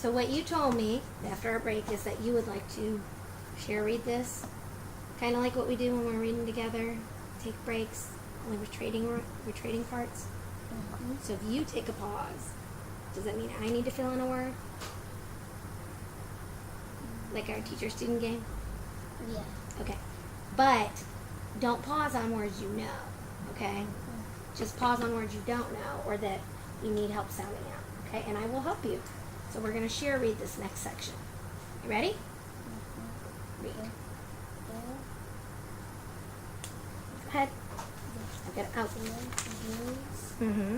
So what you told me after our break is that you would like to share read this, kind of like what we do when we're reading together. Take breaks, only retreating parts. Mm-hmm. So if you take a pause, does that mean I need to fill in a word? Like our teacher-student game? Yeah. Okay. But don't pause on words you know, okay? Just pause on words you don't know or that you need help sounding out, okay? And I will help you. So we're going to share read this next section. You ready? Read. Go ahead. I've got it out. Mm-hmm.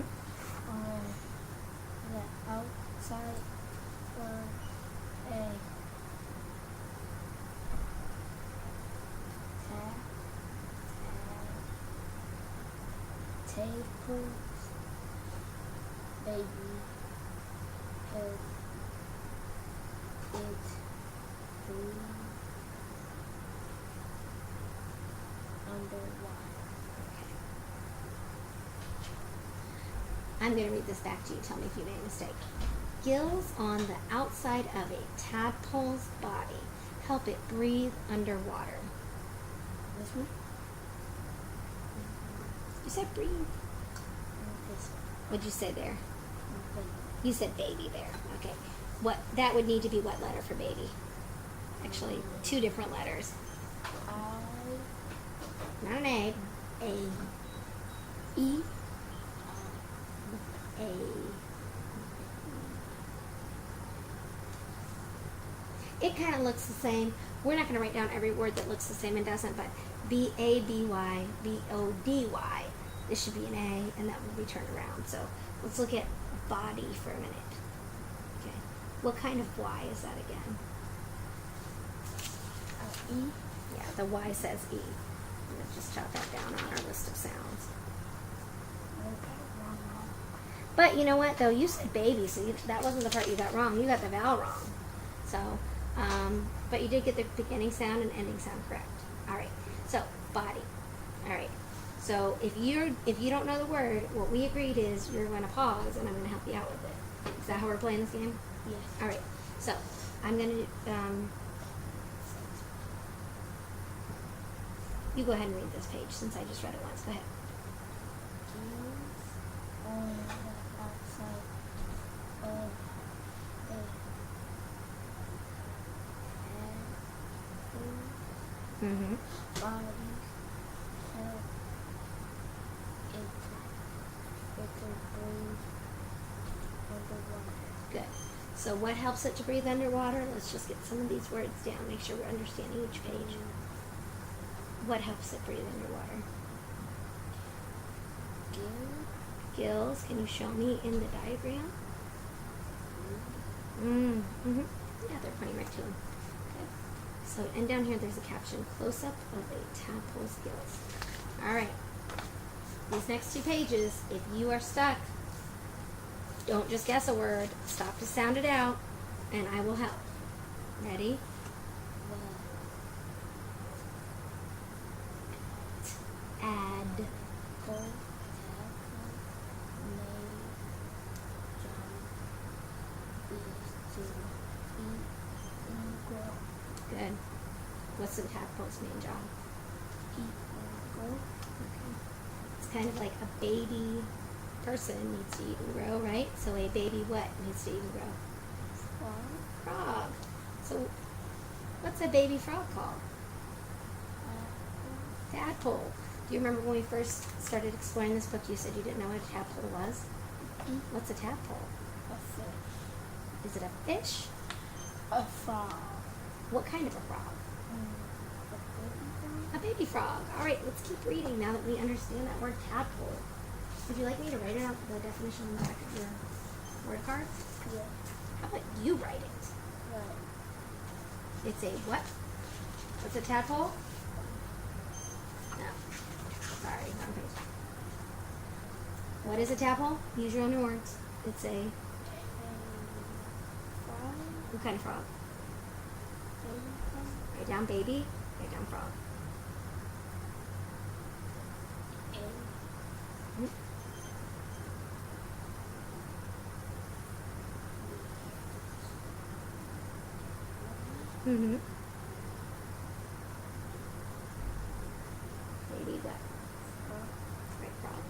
On the outside of a table, baby help it breathe underwater. I'm going to read this back to you. Tell me if you made a mistake. Gills on the outside of a tadpole's body help it breathe underwater. This one? You said breathe. This What'd you say there? one. You said baby there. Okay. What that would need to be what letter for baby? Actually, two different letters. Not an A. E. A. It kind of looks the same. We're not going to write down every word that looks the same and doesn't, but B-A-B-Y, B-O-D-Y. This should be an A, and that will be turned around. So let's look at body for a minute. Okay. What kind of Y is that again? E. Yeah, the Y says E. I'm going to just jot that down on our list of sounds. But you know what, though? You said baby, so that wasn't the part you got wrong. You got the vowel wrong. So, but you did get the beginning sound and ending sound correct. All right. So, body. All right. So, if you don't know the word, what we agreed is you're going to pause, and I'm going to help you out with it. Is that how we're playing this game? Yes. All right. So, I'm going to. You go ahead and read this page since I just read it once. Go ahead. On the outside of a Mm-hmm. body help it breathe underwater. Good. So what helps it to breathe underwater? Let's just get some of these words down. Make sure we're understanding each page. What helps it breathe underwater? Gills. Can you show me in the diagram? Mm-hmm. Yeah, they're pointing right to them. Okay. So, and down here there's a caption, close-up of a tadpole's gills. All right. These next two pages, if you are stuck, don't just guess a word. Stop to sound it out, and I will help. Ready? Add. Good. What's the tadpole's main job? Okay. It's kind of like a baby person needs to eat and grow, right? So a baby what needs to eat and grow? Frog. So what's a baby frog called? Tadpole. Do you remember when we first started exploring this book, you said you didn't know what a tadpole was? What's a tadpole? A fish. Is it a fish? A frog. What kind of a frog? A baby frog. All right, let's keep reading now that we understand that word tadpole. Would you like me to write it out, the definition on the back of your word card? Yeah. How about you write it? Right. It's a what? What's a tadpole? No. Sorry, wrong page. What is a tadpole? Use your own words. It's a... Frog. What kind of frog? Baby frog. Write down baby. Write down frog. Mm-hmm. Baby what? frog, Right, frog.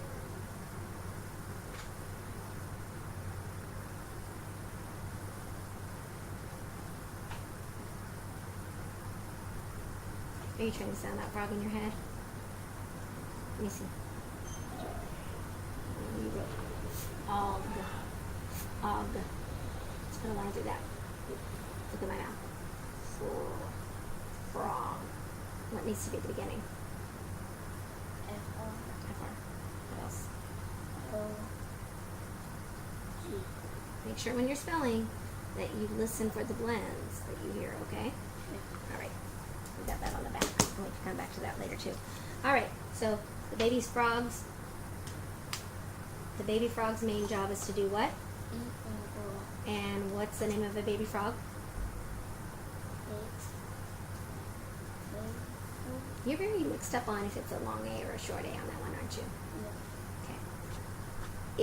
Are you trying to sound that frog in your head? Let me see. You wrote og. Og. Let's put a line through that. Look at my mouth. Frog. What needs to be at the beginning? F-R, FR. What else? O-G. Make sure when you're spelling that you listen for the blends that you hear, okay? Yeah. All right. We got that on the back. We can come back to that later too. All right. So the baby frog's main job is to do what? Eat and grow. And what's the name of a baby frog? Eggs. Egg. You're very mixed up on if it's a long A or a short A on that one, aren't you? Yeah. Okay.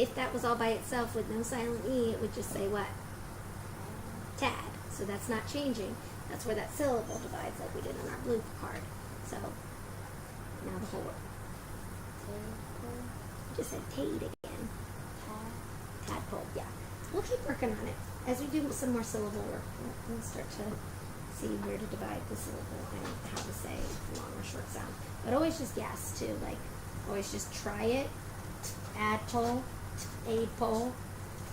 If that was all by itself with no silent E, it would just say what? Tad. So that's not changing. That's where that syllable divides like we did on our blue card. So now the whole word. Tadpole. You just said Tade again. Tad. Tadpole, yeah. We'll keep working on it. As we do some more syllable work, we'll start to see where to divide the syllable and how to say long or short sound. But always just guess too, like always just try it. Adpole, aidpole.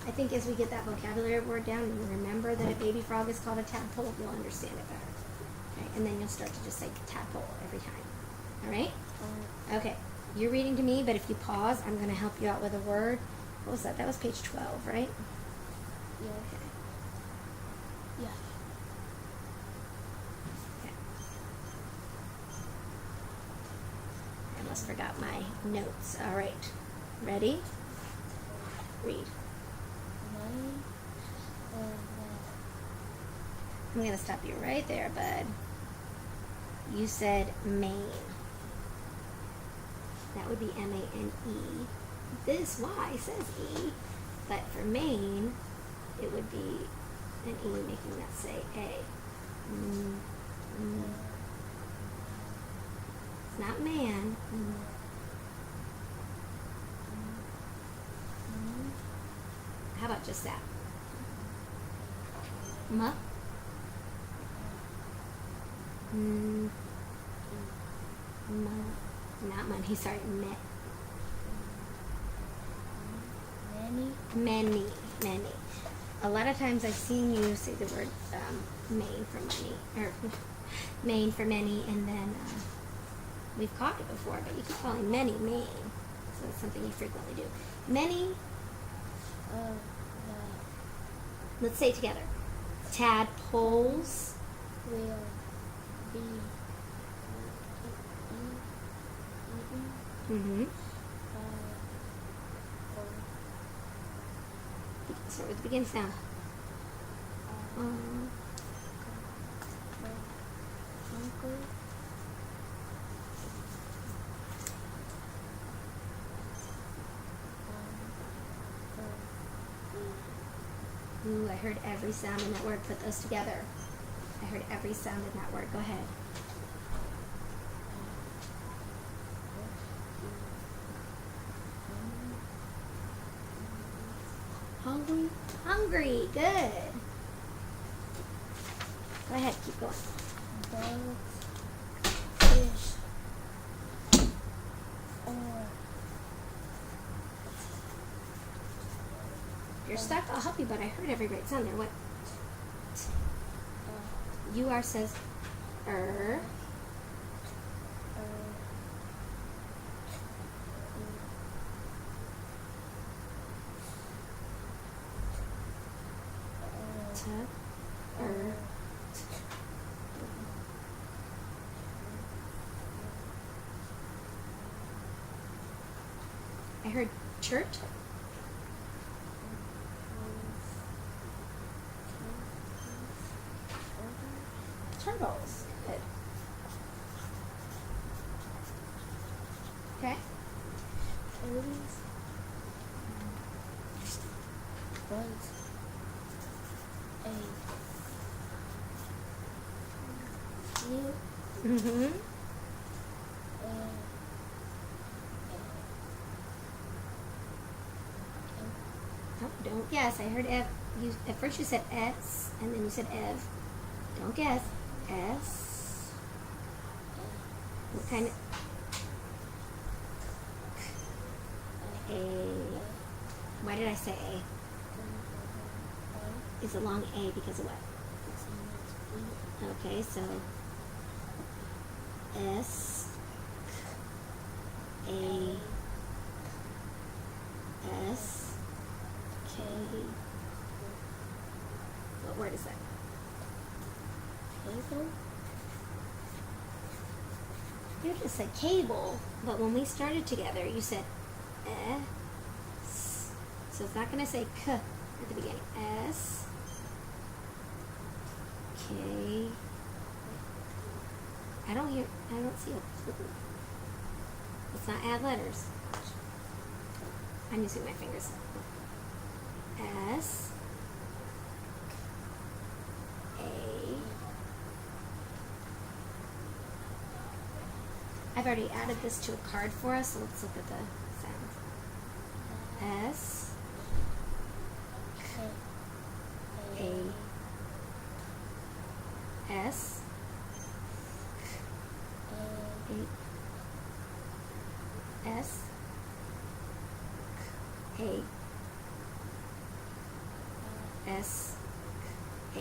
I think as we get that vocabulary word down and you remember that a baby frog is called a tadpole, you'll understand it better. Okay, and then you'll start to just say tadpole every time. All right? Okay, you're reading to me, but if you pause, I'm going to help you out with a word. What was that? That was page 12, right? Yeah. Okay. Yeah. Okay. I almost forgot my notes. All right. Ready? Read. Money or I'm going to stop you right there, bud. You said Maine. That would be M-A-N-E. This Y says E, but for Maine, it would be an E making that say A. It's not man. How about just that? Ma? Ma. Not money, sorry, many. many. A lot of times I've seen you say the word Maine for money, or Maine for many, and then we've caught it before, but you keep calling many Maine. So it's something you frequently do. Many, let's say it together. Tadpoles Will be eaten Start with the beginning sound. uncle. Ooh, I heard every sound in that word. Put those together. I heard every sound in that word. Go ahead. Hungry? Hungry. Good. Go ahead. Keep going. Birds, fish, or If you're stuck, I'll help you, but I heard every right sound there. What? UR says I heard church. Turtles. Good. Okay. Turtles, bugs, Mm-hmm. Oh, don't guess. I heard Ev. You at first you said S, and then you said Ev. Don't guess. S. What kind of A? Why did I say A? It's a long A because of what? Okay, so S A S K. What word is that? Cable? You just said cable, but when we started together, you said S. So it's not going to say K at the beginning. S K. I don't see a clue. Let's not add letters. I'm using my fingers. S A. I've already added this to a card for us, so let's look at the sounds. S A S A S A S A.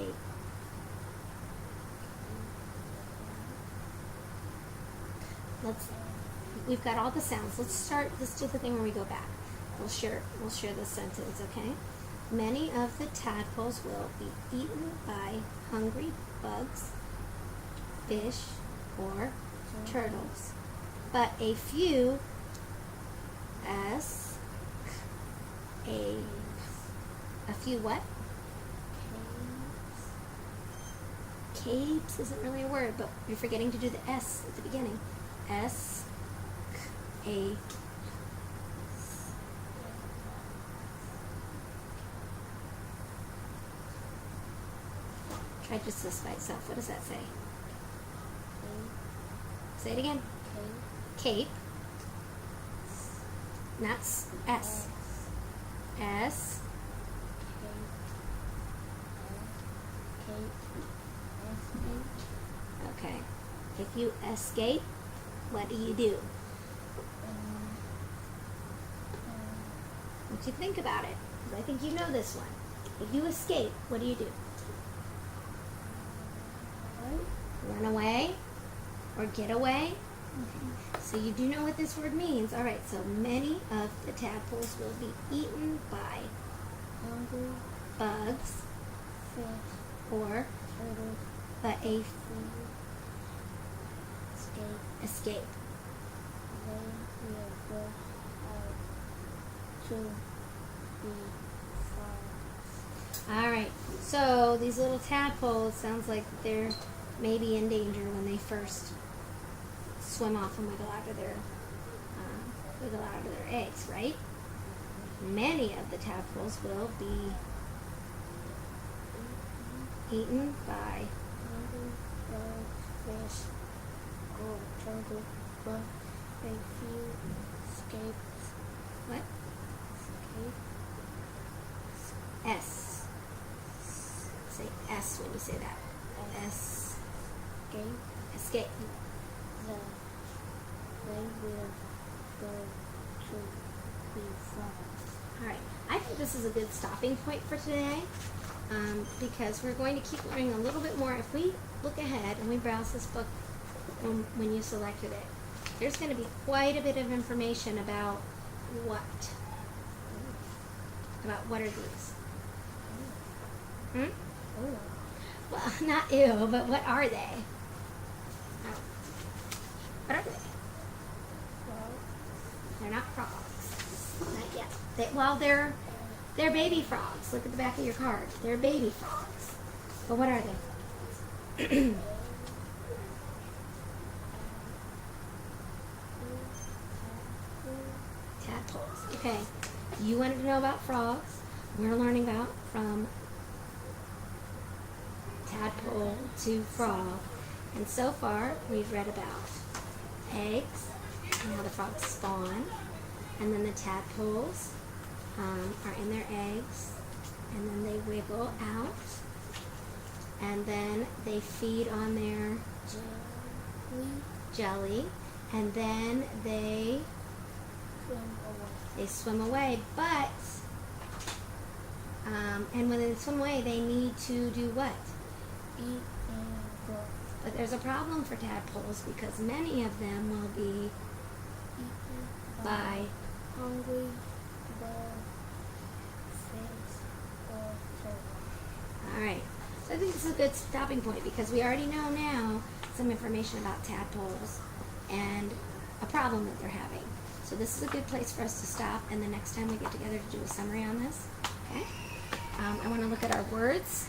We've got all the sounds. Let's do the thing where we go back. We'll share this sentence, okay? Many of the tadpoles will be eaten by hungry bugs, fish, or turtles. But a few a few what? Capes isn't really a word, but you're forgetting to do the S at the beginning. S A. Try just this by itself. What does that say? Say it again. Cape. Not S. S. Okay. If you escape, what do you do? What you think about it? Because I think you know this one. If you escape, what do you do? Run away or get away? So you do know what this word means. All right, so many of the tadpoles will be eaten by Hungry bugs fish or turtles but a escape. escape. They will go out to be found. All right, so these little tadpoles sounds like they're maybe in danger when they first swim off and wiggle out of their eggs, right? Many of the tadpoles will be eaten by Hungry bugs, fish, or turtles, but a few escapes. what? Escape. S. Say S when you say that. S. Escape. Escape. They will go to be found. All right. I think this is a good stopping point for today because we're going to keep learning a little bit more. If we look ahead and we browse this book when you selected it, there's going to be quite a bit of information about what? About what are these? Hmm? Oh. Well, not ew, but what are they? Oh. What are they? Well, They're not frogs. Not yet. They're baby frogs. Look at the back of your card. They're baby frogs. But what are they? Tadpoles. Okay. You wanted to know about frogs. We're learning about from tadpole to frog. And so far, we've read about eggs and how the frogs spawn, and then the tadpoles are in their eggs, and then they wiggle out, and then they feed on their jelly, and then they swim away. But and when they swim away, they need to do what? Eat and grow. But there's a problem for tadpoles because many of them will be Eaten by hungry bird, fish, or turtle. all right. So I think this is a good stopping point because we already know now some information about tadpoles and a problem that they're having. So this is a good place for us to stop, and the next time we get together to do a summary on this, okay? I want to look at our words.